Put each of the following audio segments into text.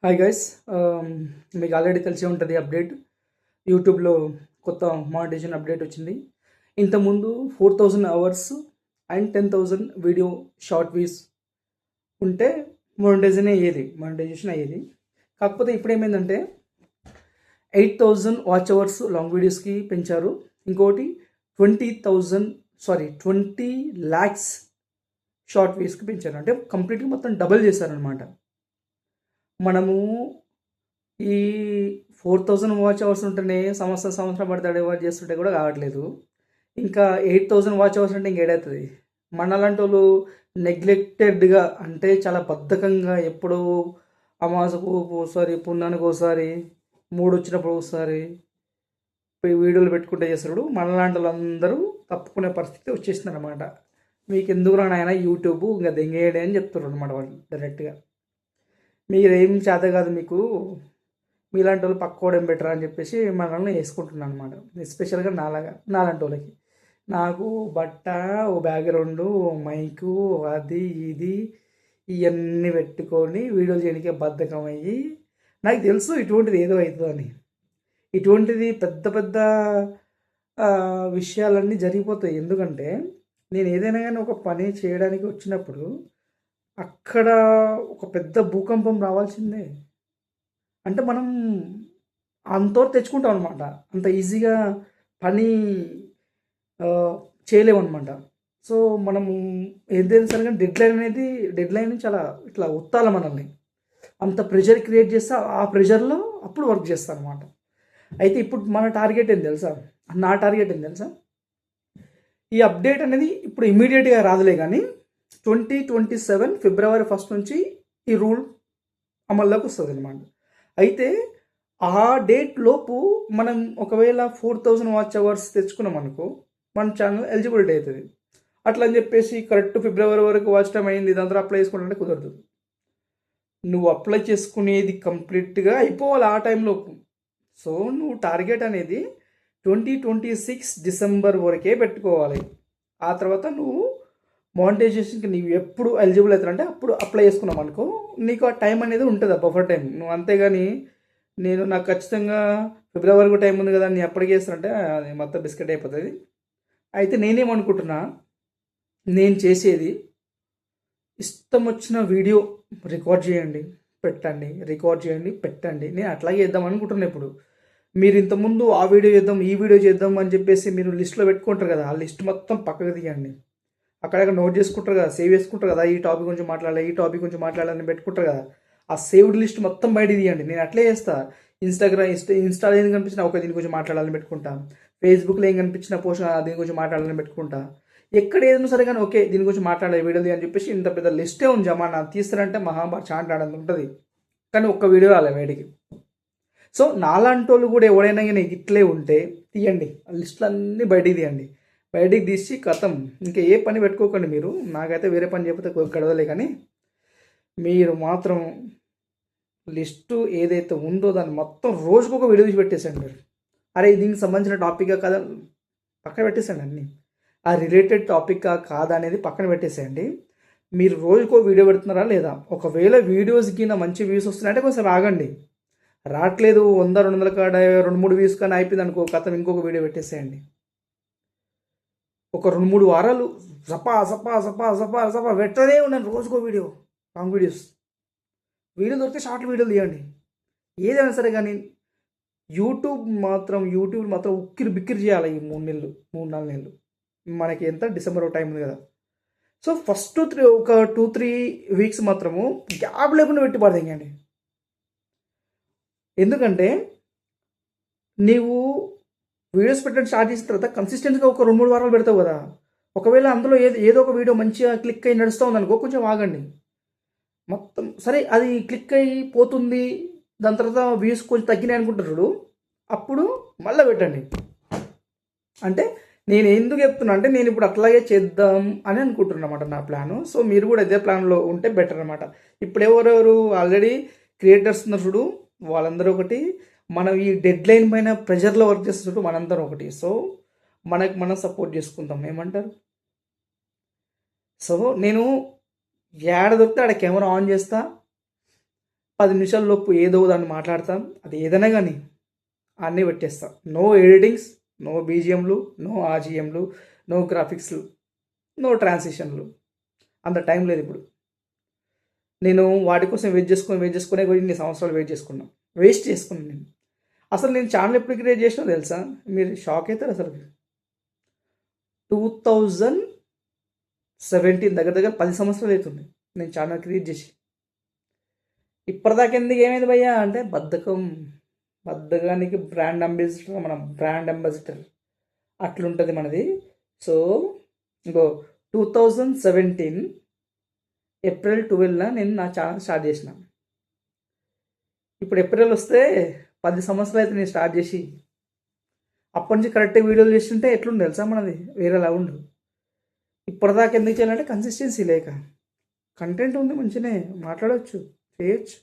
Hi guys. మీకు already తెలిసే ఉంటుంది అప్డేట్. యూట్యూబ్లో కొత్త మానిటైజేషన్ అప్డేట్ వచ్చింది. ఇంతకుముందు 4000 hours and 10,000 video short views ఉంటే మానిటైజేషన్ అయ్యేది. కాకపోతే ఇప్పుడు ఏమైందంటే 8,000 వాచ్ అవర్స్ లాంగ్ వీడియోస్కి పెంచారు. ఇంకోటి 20 lakhs షార్ట్ వ్యూస్కి పెంచారు. అంటే కంప్లీట్గా మొత్తం డబల్ చేశారనమాట. మనము ఈ 4000 వాచ్ అవర్స్ ఉంటేనే సంవత్సరం పడతాడు వాచ్ చేస్తుంటే కూడా కావట్లేదు. ఇంకా 8,000 వాచ్ అవర్స్ అంటే ఇంకేడవుతుంది. మనలాంటి వాళ్ళు నెగ్లెక్టెడ్గా అంటే చాలా బద్ధకంగా ఎప్పుడో అమాసకు ఒకసారి, పుణ్యానికి ఒకసారి, మూడు వచ్చినప్పుడు ఒకసారి వీడియోలు పెట్టుకుంటే చేస్తాడు. మనలాంటి వాళ్ళందరూ తప్పుకునే పరిస్థితి వచ్చేసింది అనమాట. మీకు ఎందుకు నాయన యూట్యూబ్ ఇంకా దెంగేయడే అని చెప్తున్నారు అనమాట వాళ్ళు డైరెక్ట్గా. మీరేం చేత కాదు మీకు, మీలాంటి వాళ్ళు పక్కోవడం బెటర్ అని చెప్పేసి మనల్ని వేసుకుంటున్నాను అనమాట. ఎస్పెషల్గా నాలాంటి వాళ్ళకి. నాకు బట్ట, ఓ బ్యాక్గ్రౌండు, ఓ మైకు, అది ఇది ఇవన్నీ పెట్టుకొని వీడియోలు చేయడానికి బద్ధకం అయ్యి, నాకు తెలుసు ఇటువంటిది ఏదో అవుతుందని. ఇటువంటిది పెద్ద పెద్ద విషయాలన్నీ జరిగిపోతాయి. ఎందుకంటే నేను ఏదైనా కానీ ఒక పని చేయడానికి వచ్చినప్పుడు అక్కడ ఒక పెద్ద భూకంపం రావాల్సిందే. అంటే మనం అంతో తెచ్చుకుంటాం అనమాట. అంత ఈజీగా పని చేయలేమన్నమాట. సో మనము ఏదైనా సరే కానీ డెడ్లైన్ చాలా ఇట్లా ఉత్తాల మనల్ని అంత ప్రెషర్ క్రియేట్ చేస్తే ఆ ప్రెషర్లో అప్పుడు వర్క్ చేస్తాను అనమాట. అయితే ఇప్పుడు మన టార్గెట్ ఏం తెలుసా, నా టార్గెట్ ఏం తెలుసా, ఈ అప్డేట్ అనేది ఇప్పుడు ఇమీడియట్గా రాదులే కానీ 2027 ఫిబ్రవరి 1 నుంచి ఈ రూల్ అమల్లోకి వస్తుంది అనమాట. అయితే ఆ డేట్ లోపు మనం ఒకవేళ 4000 వాచ్ అవర్స్ తెచ్చుకున్నాం అనుకో, మన ఛానల్ ఎలిజిబిలిటీ అవుతుంది. అట్లా అని చెప్పేసి కరెక్ట్ ఫిబ్రవరి వరకు వాచ్ టైం అయింది, దాంతో అప్లై చేసుకుంటే కుదరదు. నువ్వు అప్లై చేసుకునేది కంప్లీట్గా అయిపోవాలి ఆ టైంలోపు. సో నువ్వు టార్గెట్ అనేది 2026 డిసెంబర్ వరకే పెట్టుకోవాలి. ఆ తర్వాత నువ్వు మానిటైజేషన్కి నీవు ఎప్పుడు ఎలిజిబుల్ అవుతారంటే అప్పుడు అప్లై చేసుకున్నాం అనుకో, నీకు ఆ టైం అనేది ఉంటుంది, ఆ బఫర్ టైం. నువ్వు అంతేగాని నాకు ఖచ్చితంగా ఫిబ్రవరికి టైం ఉంది కదా నేను ఎప్పటికి చేస్తానంటే అది మొత్తం బిస్కెట్ అయిపోతుంది. అయితే నేనేమనుకుంటున్నా, నేను చేసేది ఇష్టం వచ్చిన వీడియో రికార్డ్ చేయండి పెట్టండి, నేను అట్లాగే చేద్దాం అనుకుంటున్నాను. ఇప్పుడు మీరు ఇంతకుముందు ఆ వీడియో చేద్దాం ఈ వీడియో చేద్దాం అని చెప్పేసి మీరు లిస్ట్లో పెట్టుకుంటారు కదా, ఆ లిస్ట్ మొత్తం పక్కకు తీయండి. అక్కడక్కడ నోట్ చేసుకుంటారు కదా, సేవ్ చేసుకుంటారు కదా, ఈ టాపిక్ గురించి మాట్లాడాలని పెట్టుకుంటారు కదా, ఆ సేవ్డ్ లిస్ట్ మొత్తం బయట తీయండి. నేను అట్లే చేస్తా. ఇన్స్టాలో ఏం కనిపించినా ఒక దీని గురించి మాట్లాడాలని పెట్టుకుంటా, ఫేస్బుక్లో ఏం కనిపించిన పోస్ట్ దీని గురించి మాట్లాడాలని పెట్టుకుంటా, ఎక్కడ ఏదైనా సరే కానీ ఓకే దీని గురించి మాట్లాడే వీడియోది అని చెప్పేసి ఇంత పెద్ద లిస్టే ఉంది. జమానా తీస్తారంటే మహాభారత చాంటాడంత ఉంటుంది, కానీ ఒక్క వీడియో రాలే బయటికి. సో నాలాంటి వాళ్ళు కూడా ఎవడైనా కానీ ఇట్లే ఉంటే తీయండి, ఆ లిస్టులన్నీ బయటికి తీయండి. బయటికి తీసి కథం ఇంకా ఏ పని పెట్టుకోకండి మీరు. నాకైతే వేరే పని చెప్పితే గడవలే, కానీ మీరు మాత్రం లిస్టు ఏదైతే ఉందో దాన్ని మొత్తం రోజుకొక వీడియో తీసి పెట్టేసండి మీరు. అరే దీనికి సంబంధించిన టాపిక్గా కాదా పక్కన పెట్టేసండి, అన్నీ ఆ రిలేటెడ్ టాపిక్గా కాదా అనేది పక్కన పెట్టేసేయండి. మీరు రోజుకో వీడియో పెడుతున్నారా లేదా, ఒకవేళ వీడియోస్కి నా మంచి వ్యూస్ వస్తున్నాయంటే కొంచెం ఆగండి. రావట్లేదు 100-200 కాడ 2-3 వ్యూస్ కానీ అయిపోయింది అనుకో, కథం ఇంకొక వీడియో పెట్టేసేయండి. ఒక 2-3 వారాలు సపా సపా సపా సపా సపా పెట్టనే ఉన్నాను, రోజుకో వీడియో, లాంగ్ వీడియో దొరికితే షార్ట్ వీడియోలు తీయండి. ఏదైనా సరే కానీ యూట్యూబ్ మాత్రం ఉక్కిరి బిక్కిరి చేయాలి ఈ 3-4 నెలలు. మనకి ఎంత డిసెంబర్ టైం ఉంది కదా. సో ఫస్ట్ ఒక 2-3 వీక్స్ మాత్రము గ్యాప్ లేకుండా పెట్టి పడదండి. ఎందుకంటే నీవు వీడియోస్ పెట్టడం స్టార్ట్ చేసిన తర్వాత కన్సిస్టెంట్గా ఒక 2-3 వారాలు పెడతావు కదా. ఒకవేళ అందులో ఏదో ఒక వీడియో మంచిగా క్లిక్ అయ్యి నడుస్తూ ఉందనుకో, కొంచెం ఆగండి. మొత్తం సరే అది క్లిక్ అయిపోతుంది, దాని తర్వాత వ్యూస్ కొంచెం తగ్గినాయి అనుకుంటున్నాడు, అప్పుడు మళ్ళీ పెట్టండి. అంటే నేను ఎందుకు చెప్తున్నా అంటే నేను ఇప్పుడు అట్లాగే చేద్దాం అని అనుకుంటున్నా అన్నమాట, నా ప్లాను. సో మీరు కూడా అదే ప్లాన్లో ఉంటే బెటర్ అనమాట. ఇప్పుడు ఎవరెవరు ఆల్రెడీ క్రియేటర్స్ ఉన్నారు చూడు, వాళ్ళందరూ ఒకటి, మనం ఈ డెడ్ లైన్ పైన ప్రెషర్లో వర్క్ చేస్తున్నట్టు మనందరం ఒకటి. సో మనం సపోర్ట్ చేసుకుందాం, ఏమంటారు? సో నేను ఏడ దొరికితే ఆడ కెమెరా ఆన్ చేస్తా, 10 నిమిషాల లోపు ఏదో దాన్ని మాట్లాడతాం, అది ఏదైనా కానీ అన్నీ పెట్టేస్తాం. నో ఎడిటింగ్స్, నో బీజిఎంలు, నో ఆర్జిఎంలు, నో గ్రాఫిక్స్లు, నో ట్రాన్సిషన్లు. అంత టైం లేదు ఇప్పుడు. నేను వాటి కోసం వెయిట్ చేసుకునే ఇన్ని సంవత్సరాలు వేస్ట్ చేసుకున్నాను నేను. అసలు నేను ఛానల్ ఎప్పుడు క్రియేట్ చేసినా తెలుసా? మీరు షాక్ అవుతారు అసలు. 2017 దగ్గర 10 సంవత్సరాలు అవుతుంది నేను ఛానల్ క్రియేట్ చేసి. ఇప్పటిదాకా ఎందుకు ఏమైంది భయ్యా అంటే బద్ధకానికి బ్రాండ్ అంబాసిడర్ అట్లుంటుంది మనది. సో ఇంకో 2017 ఏప్రిల్ 12న నేను నా ఛానల్ స్టార్ట్ చేసిన. ఇప్పుడు ఏప్రిల్ వస్తే 10 సంవత్సరాలు అయితే నేను స్టార్ట్ చేసి. అప్పటి నుంచి కరెక్ట్గా వీడియోలు చేస్తుంటే ఎట్లుంది తెలుసా మనది, వేరేలా ఉండు. ఇప్పటిదాకా ఎందుకు చేయాలంటే కన్సిస్టెన్సీ లేక. కంటెంట్ ఉంది, మంచిగానే మాట్లాడవచ్చు, చేయొచ్చు,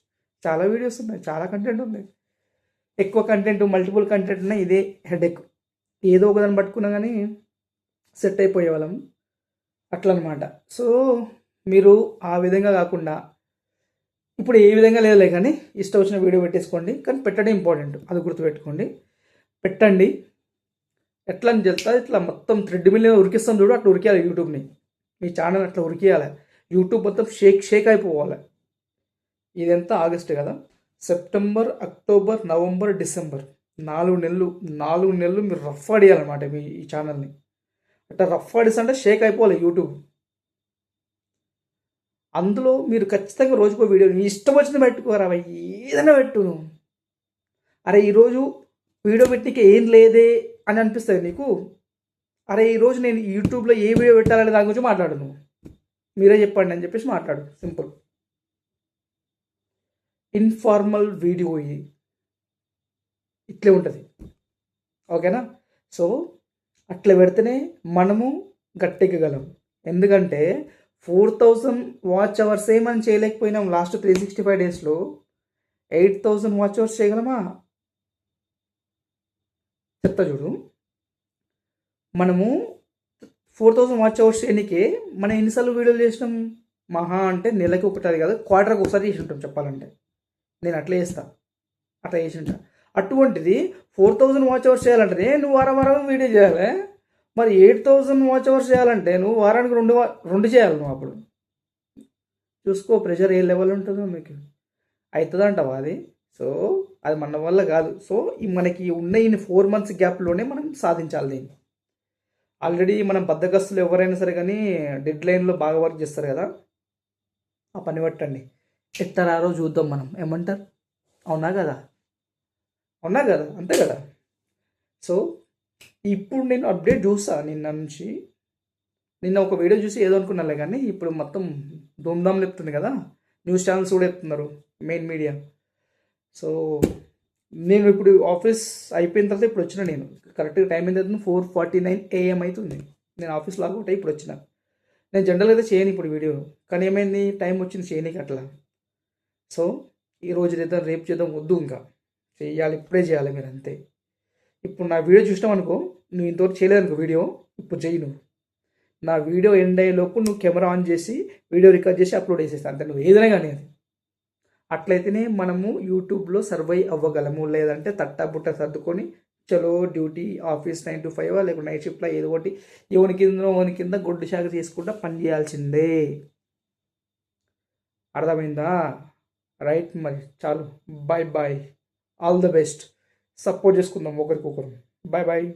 చాలా వీడియోస్ ఉన్నాయి, చాలా కంటెంట్ ఉంది. ఎక్కువ కంటెంట్, మల్టిపుల్ కంటెంట్ ఉన్నాయి, ఇదే హెడేక్. ఏదో ఒకదాన్ని పట్టుకున్నా కానీ సెట్ అయిపోయే వాళ్ళం అట్లా అనమాట. సో మీరు ఆ విధంగా కాకుండా ఇప్పుడు ఏ విధంగా లేదులే కానీ ఇష్టం వచ్చిన వీడియో పెట్టేసుకోండి, కానీ పెట్టడం ఇంపార్టెంట్, అది గుర్తుపెట్టుకోండి. పెట్టండి. ఎట్లా అని చెప్తా, ఇట్లా మొత్తం థ్రెడ్ మిల్ ఉరికిస్తాం చూడు, అట్లా ఉరికేయాలి యూట్యూబ్ని. మీ ఛానల్ అట్లా ఉరికేయాలి, యూట్యూబ్ మొత్తం షేక్ అయిపోవాలి. ఇదంతా ఆగస్ట్ కదా, సెప్టెంబర్, అక్టోబర్, నవంబర్, డిసెంబర్ 4 నెలలు మీరు రఫ్ ఆడియాలన్నమాట మీ ఈ ఛానల్ని. అట్లా రఫ్ ఆడిస్ అంటే షేక్ అయిపోవాలి యూట్యూబ్. అందులో మీరు ఖచ్చితంగా రోజుకో వీడియో నీ ఇష్టం వచ్చింది పెట్టుకోరా, ఏదైనా పెట్టు. అరే ఈరోజు వీడియో పెట్టికి ఏం లేదే అని అనిపిస్తుంది నీకు. అరే ఈరోజు నేను యూట్యూబ్లో ఏ వీడియో పెట్టాలనే దాని గురించి మాట్లాడు, నువ్వు మీరే చెప్పండి అని చెప్పేసి మాట్లాడు. సింపుల్ ఇన్ఫార్మల్ వీడియో ఇది, ఇట్లే ఉంటుంది. ఓకేనా? సో అట్లా పెడితేనే మనము గట్టెక్కగలం. ఎందుకంటే 4000 వాచ్ అవర్స్ మనం చేయలేకపోయినాం లాస్ట్ 365 డేస్లో. 8000 వాచ్ అవర్స్ చేయగలమా? చెప్తా చూడు. మనము 4000 వాచ్ అవర్స్ చేయడానికే మనం ఎన్నిసార్లు వీడియోలు చేసినాం? మహా అంటే నెలకి ఒకటి కాదు, క్వార్టర్కి ఒకసారి చేసి ఉంటాం చెప్పాలంటే. నేను అట్లా చేసి ఉంటా. అటువంటిది 4000 వాచ్ అవర్స్ చేయాలంటే నువ్వు వారం వీడియో చేయాలి. మరి 8000 వాచ్ అవర్స్ చేయాలంటే నువ్వు వారానికి రెండు చేయాలి. నువ్వు అప్పుడు చూసుకో ప్రెషర్ ఏ లెవెల్ ఉంటుందో మీకు. అవుతుందంటావా అది? సో అది మన వల్ల కాదు. సో మనకి ఉన్న ఈ 4 months గ్యాప్లోనే మనం సాధించాలి దీన్ని. ఆల్రెడీ మనం బద్దకస్తులు ఎవరైనా సరే కానీ డెడ్ లైన్లో బాగా వర్క్ చేస్తారు కదా, ఆ పని పట్టండి. ఎట్టరారో చూద్దాం మనం, ఏమంటారు? అవునా కదా అంతే కదా. సో ఇప్పుడు నేను అప్డేట్ చూస్తా. నిన్న ఒక వీడియో చూసి ఏదో అనుకున్నాలే కానీ ఇప్పుడు మొత్తం ధూమ్ధామ్ చెప్తుంది కదా, న్యూస్ ఛానల్స్ కూడా చెప్తున్నారు, మెయిన్ మీడియా. సో నేను ఇప్పుడు ఆఫీస్ అయిపోయిన తర్వాత ఇప్పుడు వచ్చిన. నేను కరెక్ట్గా టైం ఎంత అవుతుంది? 4:49 AM అవుతుంది. నేను ఆఫీస్ లాగౌట్ అయ్యి ఇప్పుడు వచ్చిన. నేను జనరల్గా అయితే చేయను ఇప్పుడు వీడియో, కానీ ఏమైంది, టైం వచ్చింది చేయనీకి అట్లా. సో ఈరోజు చేద్దాం, రేపు చేద్దాం, వద్దు ఇంకా చేయాలి, ఇప్పుడే చేయాలి మీరు అంతే. ఇప్పుడు నా వీడియో చూసినావు అనుకో, నువ్వు ఇంతవరకు చేయలేదు అనుకో వీడియో, ఇప్పుడు చెయ్యి. నువ్వు నా వీడియో ఎండ్ అయ్యేలోపు నువ్వు కెమెరా ఆన్ చేసి వీడియో రికార్డ్ చేసి అప్లోడ్ చేసేస్తా అంతే. నువ్వు ఏదైనా కానీ అది అట్లయితేనే మనము యూట్యూబ్లో సర్వైవ్ అవ్వగలము. లేదంటే తట్టబుట్ట సర్దుకొని చలో డ్యూటీ, ఆఫీస్ 9 to 5 లేకపోతే నైట్ షిఫ్ట్లో ఏదో ఒకటి ఎవరి కింద గొడ్డు శాఖ చేసుకుంటా పని చేయాల్సిందే. అర్థమైందా? రైట్, మరి చాలు, bye. All the best. Support చేసుకుందాం ఒకరికొకరు. బాయ్.